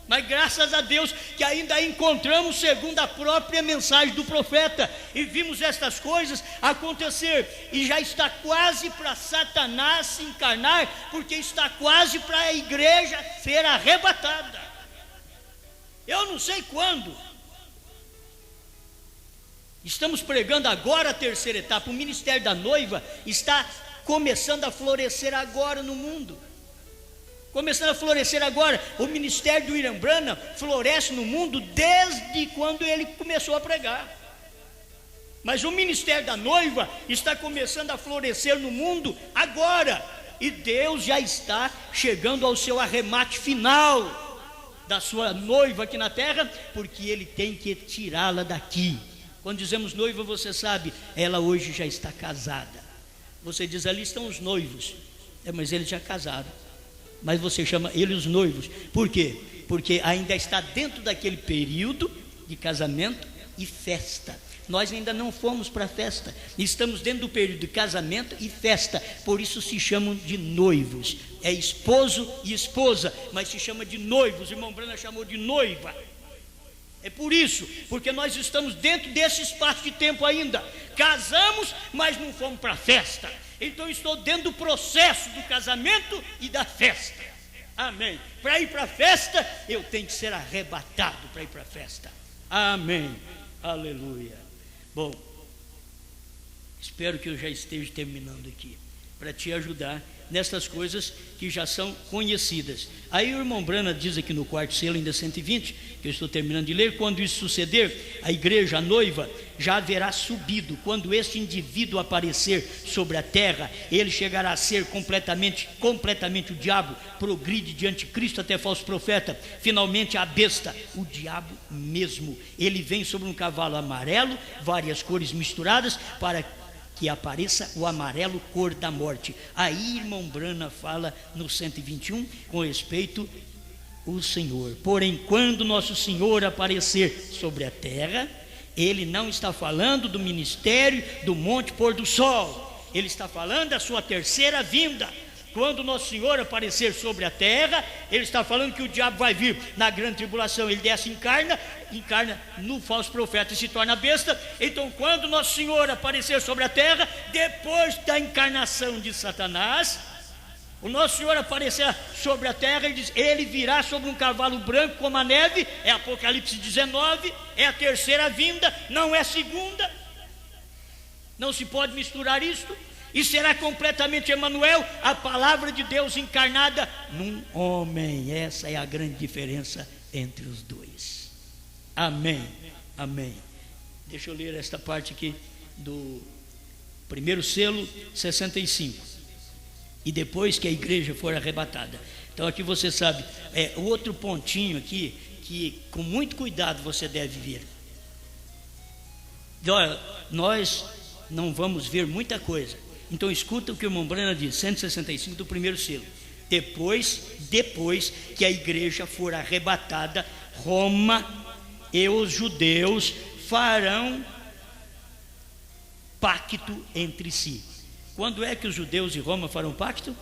S2: Mas graças a Deus que ainda encontramos segundo a própria mensagem do profeta. E vimos estas coisas acontecer. E já está quase para Satanás se encarnar, porque está quase para a igreja ser arrebatada. Eu não sei quando. Estamos pregando agora a terceira etapa. O ministério da noiva está começando a florescer agora no mundo. Começando a florescer agora. O ministério do William Branham floresce no mundo desde quando ele começou a pregar. Mas o ministério da noiva está começando a florescer no mundo agora. E Deus já está chegando ao seu arremate final da sua noiva aqui na terra, porque ele tem que tirá-la daqui. Quando dizemos noiva, você sabe, ela hoje já está casada. Você diz, ali estão os noivos. Mas eles já casaram. Mas você chama eles os noivos. Por quê? Porque ainda está dentro daquele período de casamento e festa. Nós ainda não fomos para a festa. Estamos dentro do período de casamento e festa. Por isso se chamam de noivos. É esposo e esposa, mas se chama de noivos. O irmão Branham chamou de noiva. É por isso, porque nós estamos dentro desse espaço de tempo ainda. Casamos, mas não fomos para a festa. Então estou dentro do processo do casamento e da festa. Amém. Para ir para a festa, eu tenho que ser arrebatado para ir para a festa. Amém. Aleluia. Bom, espero que eu já esteja terminando aqui, para te ajudar nestas coisas que já são conhecidas. Aí o irmão Brana diz aqui no quarto selo, ainda 120, que eu estou terminando de ler: quando isso suceder, a igreja, a noiva, já haverá subido. Quando este indivíduo aparecer sobre a terra, ele chegará a ser completamente o diabo, progride de anticristo até falso profeta, finalmente a besta, o diabo mesmo. Ele vem sobre um cavalo amarelo, várias cores misturadas, para que apareça o amarelo, cor da morte. Aí irmão Brana fala no 121 com respeito ao Senhor. Porém, quando nosso Senhor aparecer sobre a terra, ele não está falando do ministério do monte pôr do sol, ele está falando da sua terceira vinda. Quando nosso Senhor aparecer sobre a terra, ele está falando que o diabo vai vir na grande tribulação, ele desce e encarna no falso profeta e se torna besta. Então, quando nosso Senhor aparecer sobre a terra, depois da encarnação de Satanás, o nosso Senhor aparecerá sobre a terra e diz: ele virá sobre um cavalo branco como a neve. É Apocalipse 19, é a terceira vinda, não é segunda. Não se pode misturar isto. E será completamente Emanuel, a palavra de Deus encarnada num homem. Essa é a grande diferença entre os dois. Amém, amém. Deixa eu ler esta parte aqui do primeiro selo, 65. E depois que a igreja for arrebatada. Então aqui você sabe, outro pontinho aqui, que com muito cuidado você deve ver. Olha, nós não vamos ver muita coisa. Então escuta o que o irmão Brana diz, 165 do primeiro selo. Depois que a igreja for arrebatada, Roma e os judeus farão pacto entre si. Quando é que os judeus e Roma farão pacto?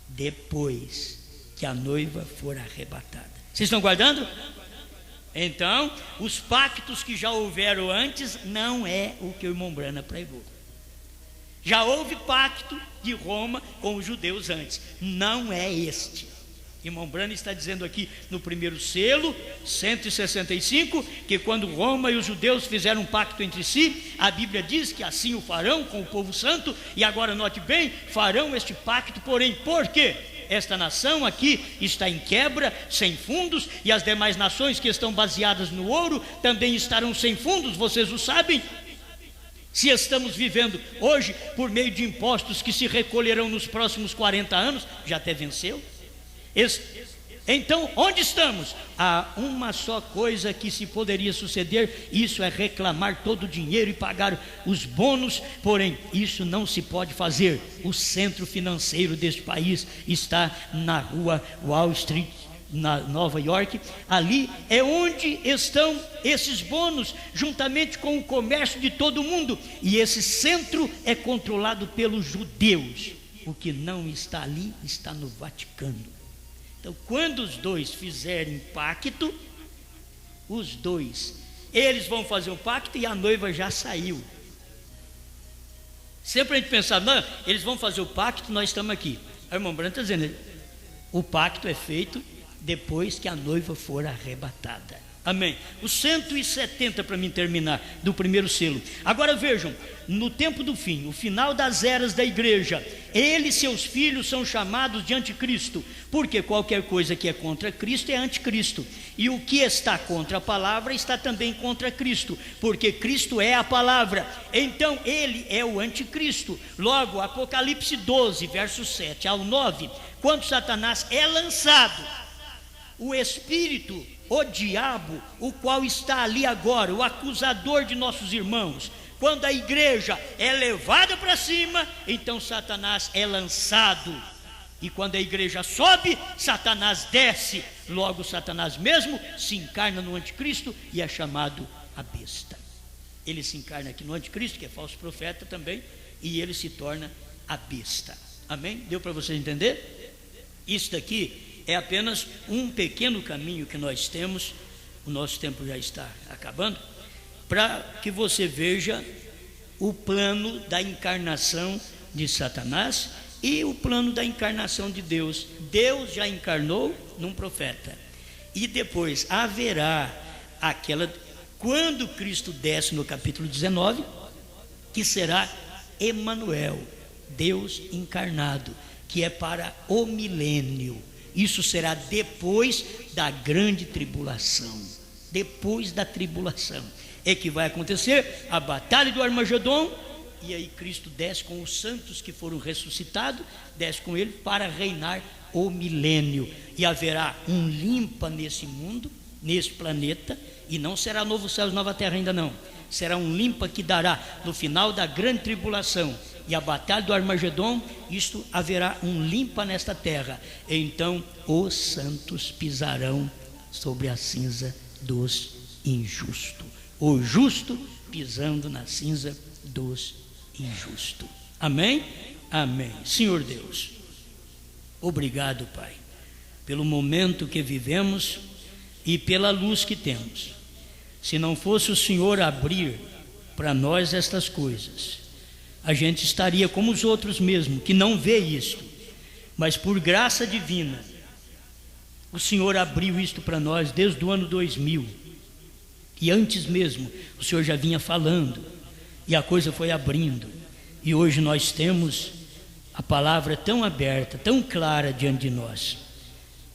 S2: Depois que a noiva for arrebatada. Vocês estão guardando? Então, os pactos que já houveram antes não é o que o irmão Brana pregou. Já houve pacto de Roma com os judeus antes, não é este. Irmão Brana está dizendo aqui no primeiro selo, 165, que quando Roma e os judeus fizeram um pacto entre si, a Bíblia diz que assim o farão com o povo santo. E agora note bem, farão este pacto, porém, por quê? Esta nação aqui está em quebra, sem fundos, e as demais nações que estão baseadas no ouro também estarão sem fundos, vocês o sabem. Se estamos vivendo hoje por meio de impostos que se recolherão nos próximos 40 anos, já até venceu. Então, onde estamos? Há uma só coisa que se poderia suceder, isso é reclamar todo o dinheiro e pagar os bônus, porém, isso não se pode fazer. O centro financeiro deste país está na rua Wall Street, na Nova York. Ali é onde estão esses bônus, juntamente com o comércio de todo mundo, e esse centro é controlado pelos judeus. O que não está ali está no Vaticano. Então, quando os dois fizerem pacto, os dois, eles vão fazer um pacto e a noiva já saiu. Sempre a gente pensava, não, eles vão fazer o pacto, nós estamos aqui. Aí o irmão Brana está dizendo, o pacto é feito depois que a noiva for arrebatada. Amém. Os 170 para mim terminar do primeiro selo. Agora vejam, no tempo do fim, o final das eras da igreja, ele e seus filhos são chamados de anticristo, porque qualquer coisa que é contra Cristo é anticristo, e o que está contra a palavra está também contra Cristo, porque Cristo é a palavra. Então ele é o anticristo. Logo, Apocalipse 12, versos 7 ao 9, quando Satanás é lançado, o espírito, o diabo, o qual está ali agora, o acusador de nossos irmãos, quando a igreja é levada para cima, então Satanás é lançado. E quando a igreja sobe, Satanás desce. Logo Satanás mesmo se encarna no anticristo e é chamado a besta. Ele se encarna aqui no anticristo, que é falso profeta também, e ele se torna a besta. Amém? Deu para vocês entender? Isso daqui é apenas um pequeno caminho que nós temos. O nosso tempo já está acabando, para que você veja o plano da encarnação de Satanás e o plano da encarnação de Deus. Deus já encarnou num profeta, e depois haverá aquela, quando Cristo desce no capítulo 19, que será Emanuel, Deus encarnado, que é para o milênio. Isso será depois da grande tribulação. Depois da tribulação é que vai acontecer a batalha do Armagedon, e aí Cristo desce com os santos que foram ressuscitados, desce com ele para reinar o milênio, e haverá um limpa nesse mundo, nesse planeta, e não será novo céu e nova terra ainda não, será um limpa que dará no final da grande tribulação e a batalha do Armagedon. Isto haverá um limpa nesta terra, então os santos pisarão sobre a cinza dos injustos, o justo pisando na cinza dos injustos. Amém? Amém. Senhor Deus, obrigado, Pai, pelo momento que vivemos e pela luz que temos. Se não fosse o Senhor abrir para nós estas coisas, a gente estaria como os outros mesmo, que não vê isto, mas por graça divina, o Senhor abriu isto para nós desde o ano 2000, e antes mesmo o Senhor já vinha falando, e a coisa foi abrindo, e hoje nós temos a palavra tão aberta, tão clara diante de nós.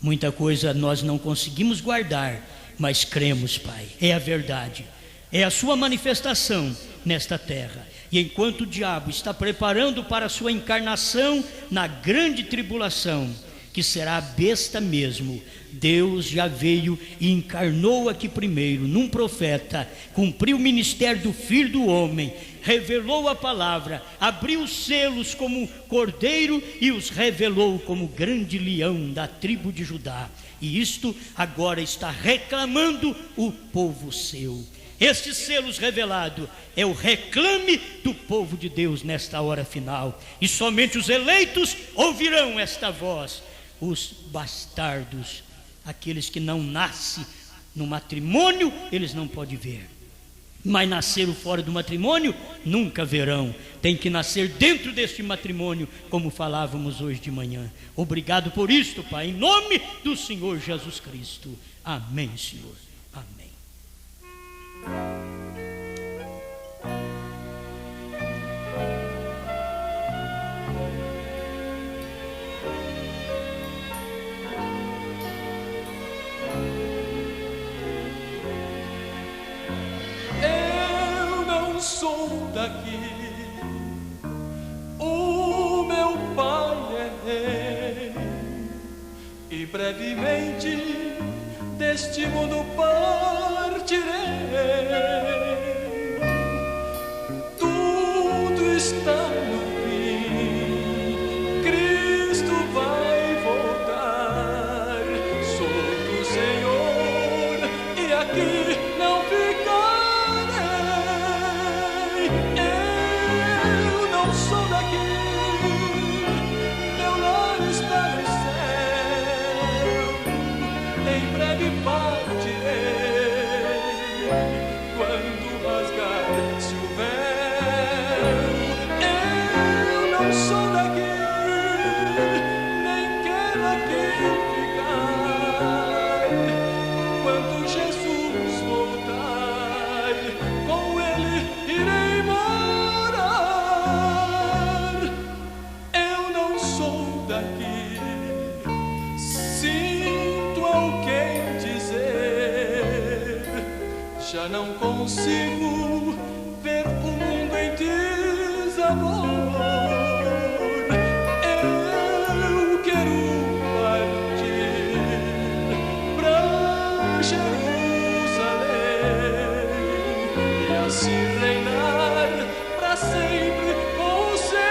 S2: Muita coisa nós não conseguimos guardar, mas cremos, Pai, é a verdade, é a sua manifestação nesta terra. E enquanto o diabo está preparando para a sua encarnação na grande tribulação, que será a besta mesmo, Deus já veio e encarnou aqui primeiro num profeta, cumpriu o ministério do Filho do Homem, revelou a palavra, abriu os selos como cordeiro e os revelou como grande leão da tribo de Judá. E isto agora está reclamando o povo seu. Estes selos revelados é o reclame do povo de Deus nesta hora final, e somente os eleitos ouvirão esta voz. Os bastardos, aqueles que não nascem no matrimônio, eles não podem ver, mas nasceram fora do matrimônio, nunca verão. Tem que nascer dentro deste matrimônio, como falávamos hoje de manhã. Obrigado por isto, Pai, em nome do Senhor Jesus Cristo. Amém, Senhor. Amém.
S3: Eu não sou daqui, o meu pai é rei, e brevemente deste mundo partirei. Tudo está no fim, Cristo vai voltar. Sou do Senhor e aqui não ficarei. Eu não sou daqui, meu lar está no céu. Em breve partirei. Quando rasgar-se o véu, eu não sou daqui, nem quero aqui ficar. Quando Jesus voltar, com ele irei morar. Eu não sou daqui, sinto alguém dizer, já não consigo ver o mundo em desamor. Eu quero partir pra Jerusalém e assim reinar pra sempre com o Senhor.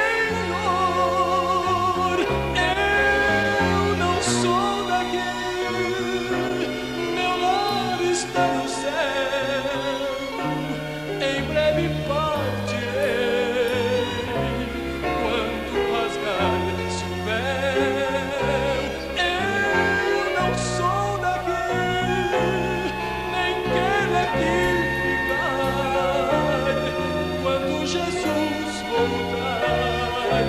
S3: Eu não sou daqui, meu lar está no céu. Em breve partirei. Quando rasgar-se o véu, eu não sou daqui, nem quero aqui ficar. Quando Jesus voltar,